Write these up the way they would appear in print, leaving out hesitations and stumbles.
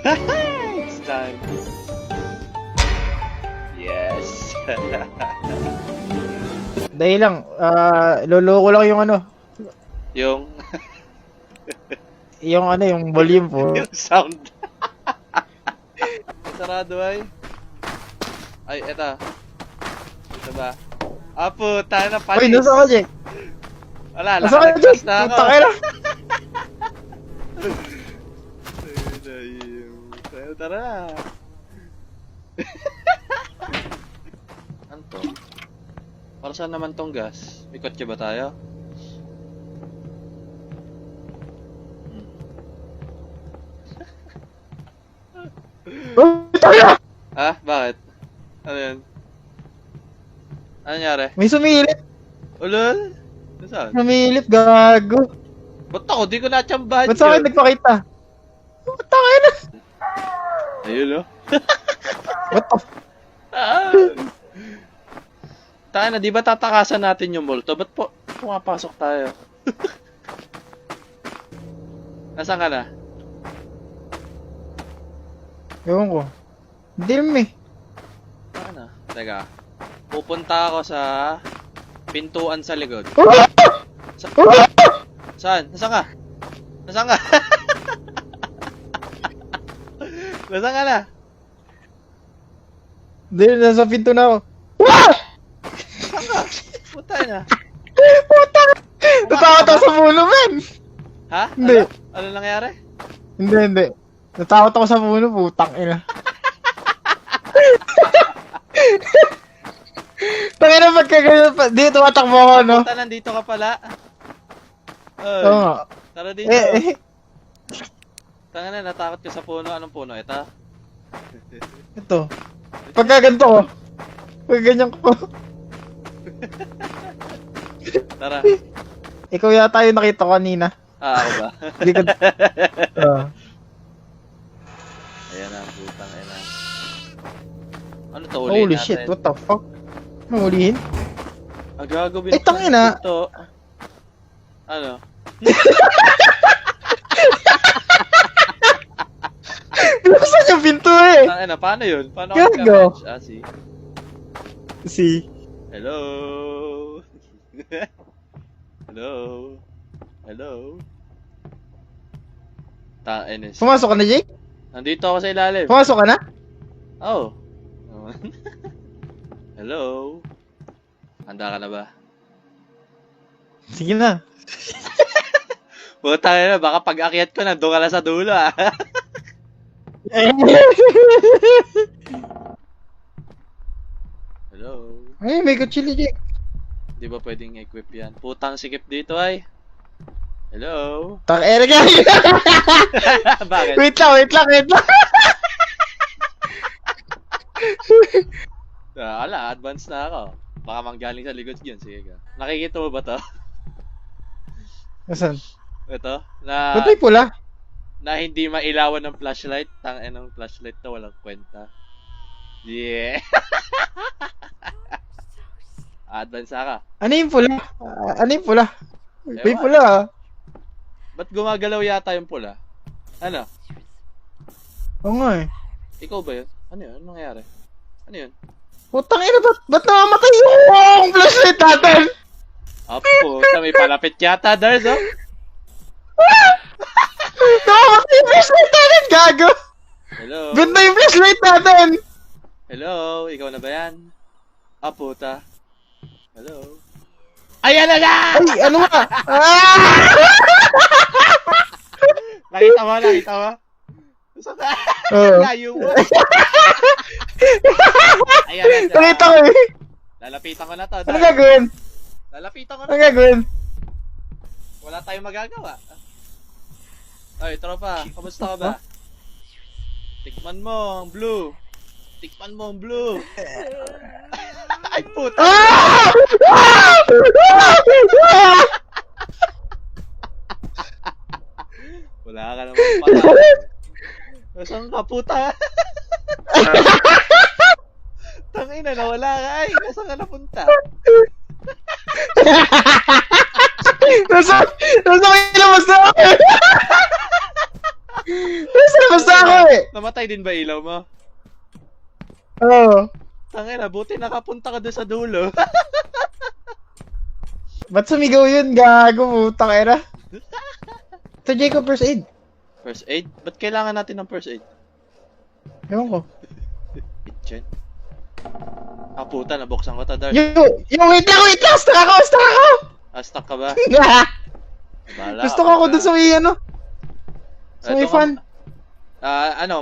It's time. Yes. Dahil lang, loloko lang yung ano. Yung Yung ano, yung volume po. yung sound. Sarado ay. Ay, eto. Ito ba? Ah, puta na panis. Uy, nasa ka, Jake? Wala, Nasa ka, nakalagpas Jake? na ako. Punta ka na. Tara na. Ano to? Para saan naman tong gas? May kotse ba tayo? Punta ka na! Ha? Bakit? Ano yun? Ano nangyari? May sumilip. Ulol? Nasaan? Sumilip, gago. Ba't ako? Di ko natsambahan Ba't sa akin nagpakita? Punta ka na. Ayun oh. What the f... Tayo na, di ba tatakasan natin yung multo? Ba't po pumapasok tayo? Nasaan ka na? Ewan ko. Hindi naman eh. Ano? Teka. Pupunta ako sa pintuan sa likod. Saan? Nasaan ka? Nasaan ka? Nasaan ka na? Hindi, nasa pinto na ako. Nasaan ka? Puta na. Puta ka! Natakot ako sa puno, man! Ha? Hindi. Ano nangyari? Hindi. Natakot ako sa puno, putang ina. Tangina pagka ganyan pa. Di, tumatakbo ako, no? Puta, nandito ka pala. Oo nga. Tara dito. Tanga na, natakot ka sa puno. Anong puno? Ito? Ito. Pagka ganito ko. Pagka ganyan ko. Tara. Ikaw yata yung nakita ko kanina. Ah, ako ba? Hindi ka... Ayan na, putang ina. Ano to, ulihin Holy natin? shit, what the fuck? Ano ulihin? Agago, Eh, tangina. ito. Ano? Buksan yung pinto eh! Tangina, paano yun? Paano Gago. ako mag-match? Ah, see? Si... Hello? Hello? Hello? Tangina. Pumasok ka na, Jake? Nandito ako sa ilalim. Pumasok ka na? Oh. Hello? Handa ka na ba? Sige na. Puta na, baka pag akyat ko, nandun ka na sa dulo ah. Hello? Ay, may kutsili, Jake. Di ba pwedeng equip yan? Putang sikip dito ay. Hello? Takere ka! Bakit? Wait lang. Wala, advance na ako. Baka manggaling sa likod yun, sige ka. Nakikita mo ba to? Nasaan? Ito? Ba't may pula? Na hindi mailawan ng flashlight. Tangin ng flashlight na walang kwenta. Yeah! Advance ka. Ano yung pula? Ano yung pula? May Ewan. pula ah. Ba't gumagalaw yata yung pula? Ano? Oo nga eh. Ikaw ba yun? Ano yun? Anong nangyari? Ano yun? Putang ina, ba't namamatay yung flashlight natin? Apo, may palapit yata, Dars, oh? Namamatay yung flashlight natin, gago! Hello? Ba't na yung flashlight natin? Hello? Ikaw na ba yan? Ah, puta. Hello? Ayan na nga! Ay, ano nga? Nakita mo? Saan ka? Oo. Layo mo. Ayan na siya. Nakita ko eh. Lalapitan ko na to. Ano gagawin? Lalapitan ko na Ano to. gagawin? Wala tayong magagawa. Ay, tropa. Kamusta ka ba? Tikman mo ang blue. Ay, puta. Wala ka naman pala. Nasaan ka, puta? Tangina, nawala ka ay. Nasaan ka napunta? Nasa ilabas na ako. Nasa basta ako eh. Namatay din ba ilaw mo? Oo. Tangina, buti nakapunta ka doon sa dulo. Ba't sumigaw yun? Gago, putang ina. Ito, Jacob, first aid. First aid? Ba't kailangan natin ng first aid? Ewan ko. Kitchen. Ah, puta, nabuksan ko to, Dark. Wait lang! Stuck ako! Ah, stuck ka ba? Bala, Gusto ko ako dun sa may ano. Sa may Ito fan.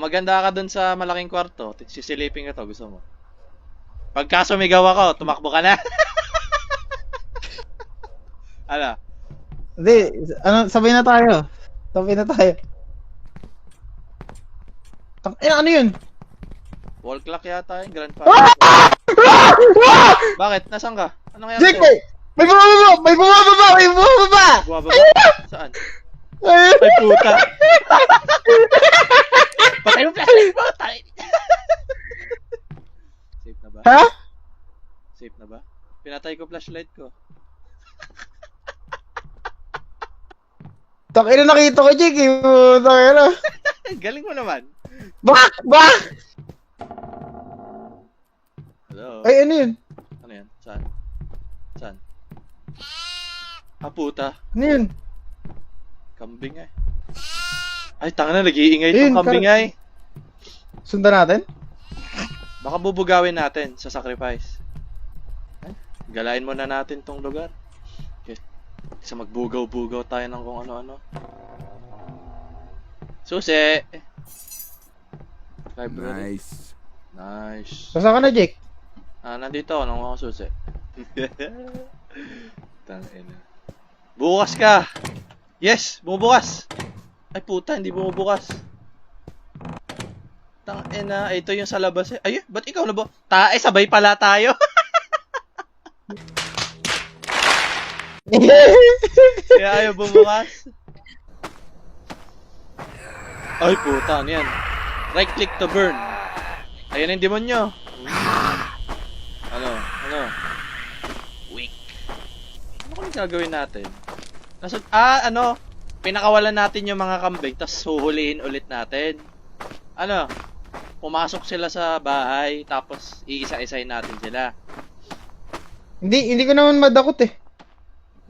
Maganda ka dun sa malaking kwarto. Sisilipin ka to, gusto mo. Pagka sumigaw ako, tumakbo ka na. Ala. Hindi, sabay na tayo. Ano yun? Wall clock yata yung grandfather. Ah! Bakit? Nasaan ka? Ano kaya? Jake, may bumababa! Bumababa? Saan? Ay, puta. Patay mo flashlight mo! Safe na ba? Ha? Safe na ba? Pinatay ko flashlight ko. Takina nakita ko, Jake. Takina. Galing mo naman. Bak! Hello? Ay, ano yun? Ano yan? Saan? Ah, puta. Ano yun? Kambing ay. Ay, tanga na, nag-iingay Ayun, itong kambing ay. Sundan natin? Baka bubugawin natin sa sacrifice. Ay, galain muna natin tong lugar. Okay. Isa magbugaw-bugaw tayo ng kung ano-ano. Susi! Nice. Nice. Basta ka na, Jake. Nandito ako, nang ako susi. Tangina. Bukas ka! Yes! Bumubukas! Ay puta, hindi bumubukas. Tangina, ito yung sa labas eh. Ay, ba't ikaw na ba? Sabay pala tayo. Kaya ayaw bumukas. Ay puta, ano yan? Right click to burn. Ayan yung demonyo. Ano? Weak. Ano kung gagawin natin? Pinakawalan natin yung mga kambing, tapos huhulihin ulit natin. Pumasok sila sa bahay, tapos iisa-isahin natin sila. Hindi ko naman madakot eh.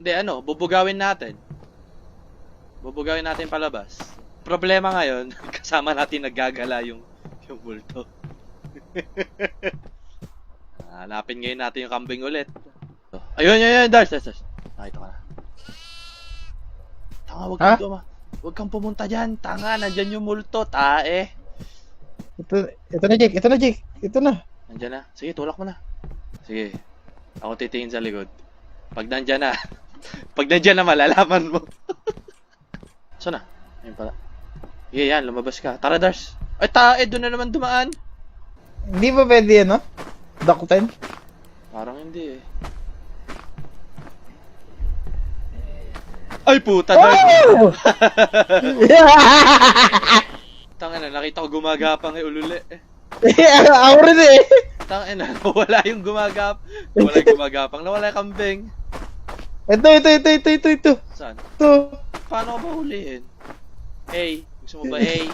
Hindi, bubugawin natin. Bubugawin natin palabas. Problema ngayon, kasama natin naggagala yung multo. Hanapin ngayon natin yung kambing ulit. Ayun, Dars. Nakita ko na. Tanga, wag kang pumunta dyan. Tanga, nandyan yung multo. Tae. Ito na, Jake. Ito na. Nandyan na. Sige, tulak mo na. Sige. Ako titingin sa likod. Pag nandyan na, malalaman mo. Saan na? Ayun pala. Sige, yan. Lumabas ka. Tara, Dars. Ay, tae. Doon na naman dumaan. Hindi ba pwede yan, no? Dakutin? Parang hindi eh. Ay, puta, Dars. Tangina, nakita ko gumagapang ululi. Ako rin eh. Tangina, wala yung gumagapang. Nawala yung kambing. Ito. Saan? Ito. Paano ko ba hulihin? Hey, gusto mo ba hey?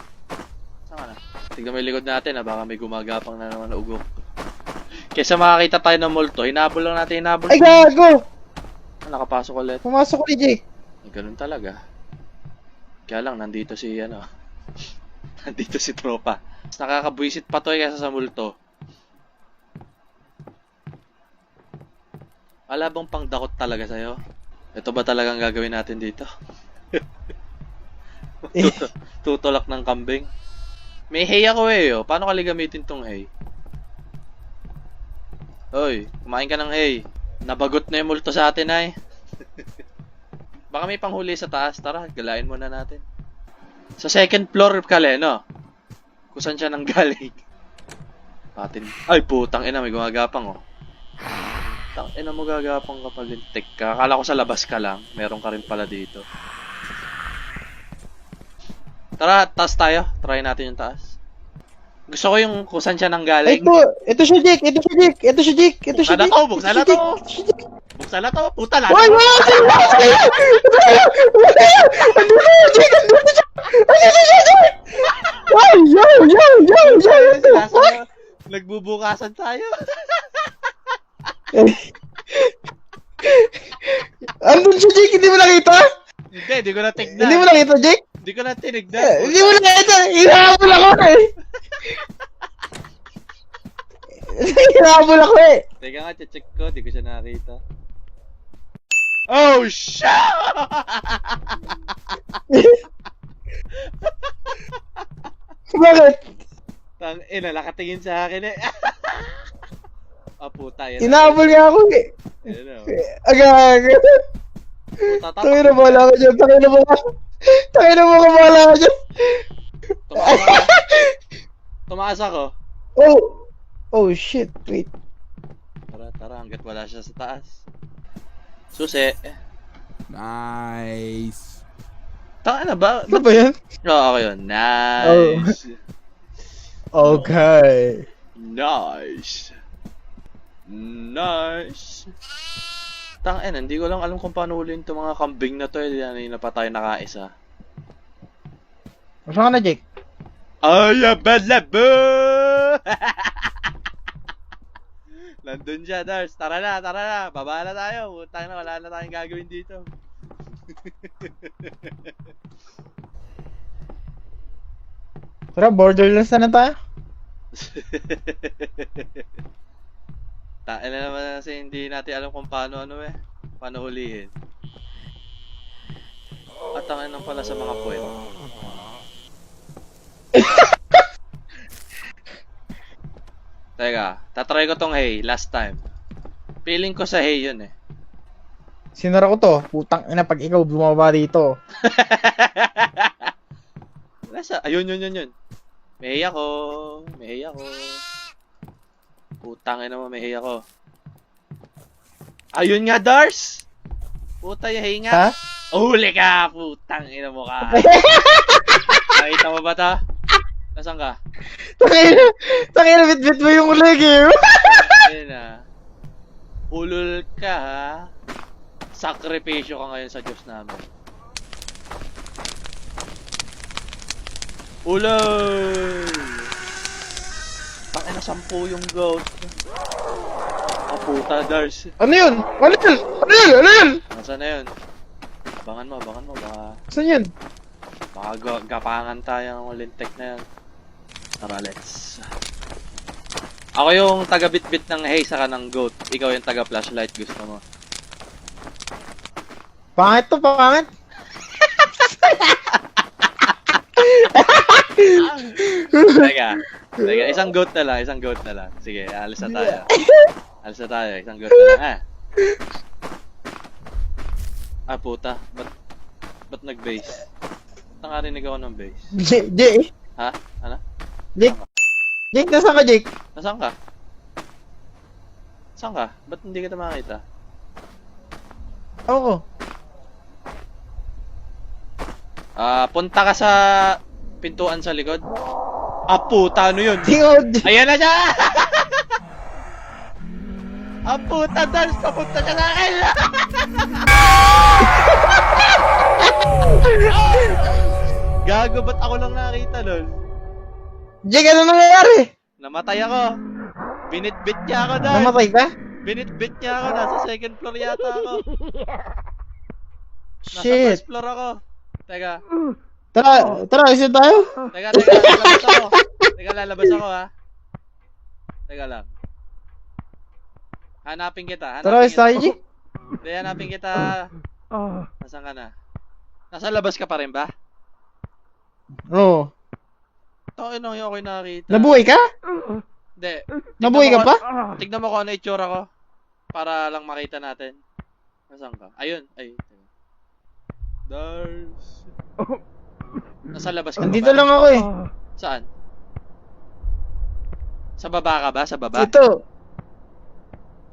Saan ka na? Tignan mo yung likod natin baka may gumagapang na naman na ugok. Kesa makakita tayo ng multo, hinabol lang natin. Ay, gago! Nakapasok ulit. Pumasok ulit, Jake. Ganun talaga. Kaya lang, nandito si nandito si tropa. Nakakabwisit pa to kaysa sa multo. Wala bang pangdakot talaga sa'yo? Ito ba talagang gagawin natin dito? Tutulak ng kambing. May hay ako eh. Paano kali gamitin tong hay? Hoy, kumain ka ng hay. Nabagot na yung multo sa atin ay. Baka may panghuli sa taas. Tara, galain muna natin. Sa second floor kali, no? Kung saan siya nanggaling. Ay, putang ina, may gumagapang Tang ina mo, gagapang ka palintik ka. Akala ko sa labas ka lang. Meron ka rin pala dito. Tara, taas tayo. Try natin yung taas. Gusto ko yung kung saan siya nanggaling. Ito siya, Jake. Buksan na to. Buksan na to. Puta na. Wala! Andito siya, Jake! Andito siya! Ay, yo! Nagbubukasan tayo. Andun siya, Jake! Hindi mo nakita? Hindi ko na tignan. Hindi mo nakita, Jake? Hindi ko na tinignan. Hindi mo nakita! Hinahabol ako eh! Hinahabol ako eh! Teka nga, check ko. Hindi ko siya nakita. Oh, shit! Bakit? Nakatingin sa akin eh. Ah, puta. Yan. Hinahabol nga ako eh! Yan o. Agag! Puta, Tangin na bahala ka dyan! Tangin na bahala ka dyan! Tumaas ako. Oh! Oh shit, wait. Tara, hanggat wala siya sa taas. Susi. Nice. Taka na ba? Ano ba yan? Oo, ako yun. Nice. Okay. Nice. Hindi ko lang alam kung paano ulit itong mga kambing na to. Yan na pa tayo nakaisa. Masa ka na, Jake? Ayabalabo! Nandun siya, Dars. Tara na. Baba na tayo. Putang na, wala na tayong gagawin dito. Tara, borderless na tayo. Tain na naman kasi hindi natin alam kung paano paano hulihin. At ang nang pala sa mga puwet. Teka, tatry ko tong hay last time. Feeling ko sa hay yun eh. Sinara ko to. Putang ina pag ikaw bumaba dito. Ayun. May hay ako. Putang ina mo, may hay ako. Ayun nga, Dars! Puta, yung hay nga. Ha? Huli ka! Putang ina mo ka. Nakita mo ba ta? Nasaan ka? Takina, bit-bit mo yung ulig eh. Ayun na. Ulul ka ha. Sakripisyo ka ngayon sa Diyos namin. Ulul! Pakina 10 yung ghost. Ah, puta, Dars. Ano yun? Ano yun? Nasaan na yun? Abangan mo, baka Saan yun? gapangan tayo ng lintek na yan. Tara, let's. Ako yung taga-bit-bit ng hay saka ng goat. Ikaw yung taga-flashlight, gusto mo. Pangit to, pangit. Teka, isang goat na lang. Sige, alis na tayo. Isang goat na lang, ha? Ah, puta. Ba't nag-base? Nakarinig ako ng base. Jake? Ha? Ano? Jake, nasaan ka, Jake? Nasaan ka? Saan ka? Ba't hindi kita makita? Ako. Punta ka sa pintuan sa likod. Ah, puta, ano yun? Tingod. Ayan na siya! Ah, puta, Dars, papunta siya sa akin! Gago, ba't ako lang nakita nun? Jake, ano nangyayari? Namatay ako. Binitbit niya ako, Dars. Namatay ka? Binitbit niya ako. Nasa second floor yata ako. Nasa Shit. first floor ako. Teka. Tara, isa tayo. Teka, lalabas ako. Lalabas ako, ha. Teka lang. Hanapin kita. Tara, isa tayo, Jake. Hindi, hanapin kita. Nasaan ka na? Nasa labas ka pa rin ba? Oo. Takin lang yung ako'y nakakita. Nabuhay ka? Hindi. Nabuhay ka pa? Tignan mo kung ano itsura ko. Para lang makita natin. Nasaan ka? Ayun. Ay. Dars. Nasa labas ka Nandito ba? lang ako eh. Saan? Sa baba ka ba? Sa baba? Ito.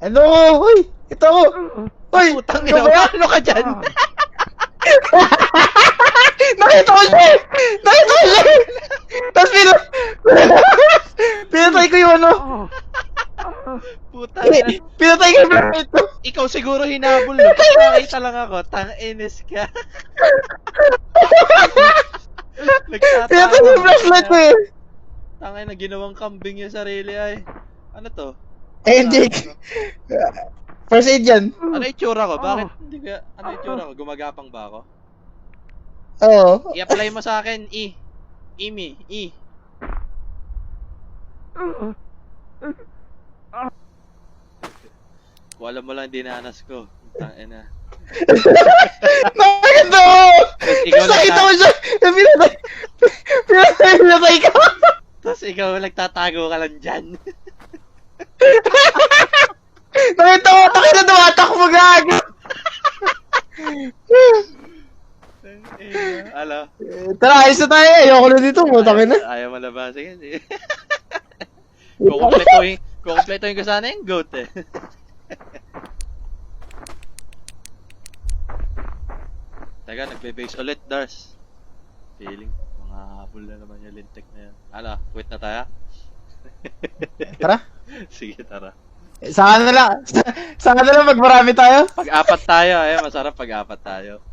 Ano ko? Uy! Ito ako! Uy! Putang ikaw ina, ba? ano ka dyan? Nakita ko siya! Tapos pinatay ko yung ano. Putang ina. Pinatay ko yung ito. Ikaw siguro hinabol mo. Nakita lang ako. Tang-inis ka. Pinatay mo yung flashlight ko eh. Tangay na ginawang kambing yung sarili ay. Ano to? Ayun, Jake. First aid yan. Ano itsura ko? Bakit hindi ko... Ano itsura ko? Gumagapang ba ako? Oo. I-apply mo sa akin, E. Imi, E. Kung alam mo lang dinanas ko. Tangin na. Nakaganda mo! Ikaw lang Nakita ko siya! Pinatay ka! Tapos ikaw nagtatago ka lang dyan. Nakita ko! Nakita tumatakbo gago! Alo? Tara, ayos na tayo. Ayoko na dito. Mutakin na. Ayaw malabasin kasi. Kukumpletuhin ko sana yung goat eh. Teka, nagbe-base ulit, Dars. Feeling, mga habol na naman yung lintik na yan. Ala, quit na tayo? Tara. Sige, tara. Saan na lang. Saan na lang magmarami tayo? Pag-apat tayo, masarap pag-apat tayo.